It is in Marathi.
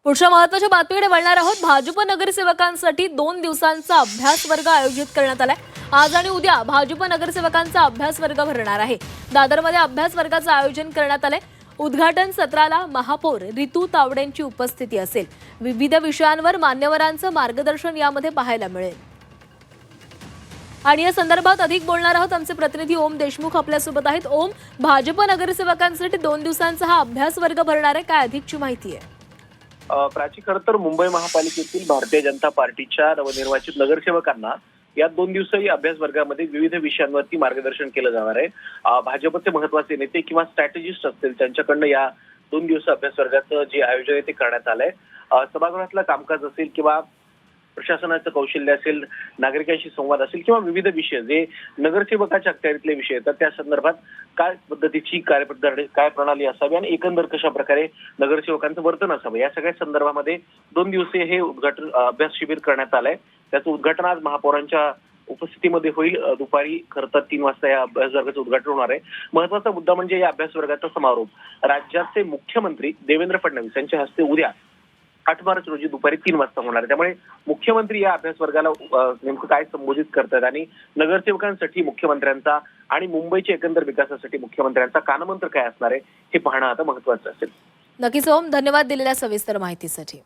पुढच्या महत्त्वाच्या बातमीकडे वळणार आहोत। भाजप नगरसेवकांसाठी 2 दिवसांचा अभ्यास वर्ग आयोजित करण्यात आलाय। आज आणि उद्या भाजप नगरसेवकांचा अभ्यास वर्ग भरणार आहे। दादरमध्ये अभ्यास वर्गाचं आयोजन करण्यात आलंय। उद्घाटन सत्राला महापौर रितू तावडेंची उपस्थिती असेल। विविध विषयांवर मान्यवरांचं मार्गदर्शन यामध्ये पाहायला मिळेल। आणि या संदर्भात अधिक बोलणार आहोत आमचे प्रतिनिधी ओम देशमुख आपल्यासोबत आहेत। ओम, भाजप नगरसेवकांसाठी 2 दिवसांचा हा अभ्यास वर्ग भरणार आहे, काय अधिकची माहिती आहे? प्राची, खरं तर मुंबई महापालिकेतील भारतीय जनता पार्टीच्या नवनिर्वाचित नगरसेवकांना या 2 दिवसीय अभ्यास वर्गामध्ये विविध विषयांवरती मार्गदर्शन केलं जाणार आहे। भाजपचे महत्वाचे नेते किंवा स्ट्रॅटेजिस्ट असतील त्यांच्याकडनं या 2 दिवसीय अभ्यास वर्गाचं जे आयोजन आहे ते करण्यात आलंय। सभागृहातलं कामकाज असेल किंवा प्रशासनाचं कौशल्य असेल, नागरिकांशी संवाद असेल किंवा विविध विषय जे नगरसेवकाच्या अखत्यारीतले विषय आहेत त्या संदर्भात काय पद्धतीची काय प्रणाली असावी आणि एकंदर कशा प्रकारे नगरसेवकांचं वर्तन असावं या सगळ्या संदर्भामध्ये 2 दिवसीय हे उद्घाटन अभ्यास शिबिर करण्यात आलंय। त्याचं उद्घाटन आज महापौरांच्या उपस्थितीमध्ये होईल। दुपारी खरं तर 3 वाजता या अभ्यास वर्गाचं उद्घाटन होणार आहे। महत्वाचा मुद्दा म्हणजे या अभ्यास वर्गाचा समारोप राज्याचे मुख्यमंत्री देवेंद्र फडणवीस यांच्या हस्ते उद्या 8 मार्च रोजी दुपारी 3 वाजता होणार आहे। त्यामुळे मुख्यमंत्री या अभ्यास वर्गाला नेमकं काय संबोधित करतात आणि नगरसेवकांसाठी मुख्यमंत्र्यांचा आणि मुंबईच्या एकंदर विकासासाठी मुख्यमंत्र्यांचा कानमंत्र काय असणार आहे हे पाहणं आता महत्वाचं असेल। नक्कीच ओम, धन्यवाद दिलेल्या सविस्तर माहितीसाठी।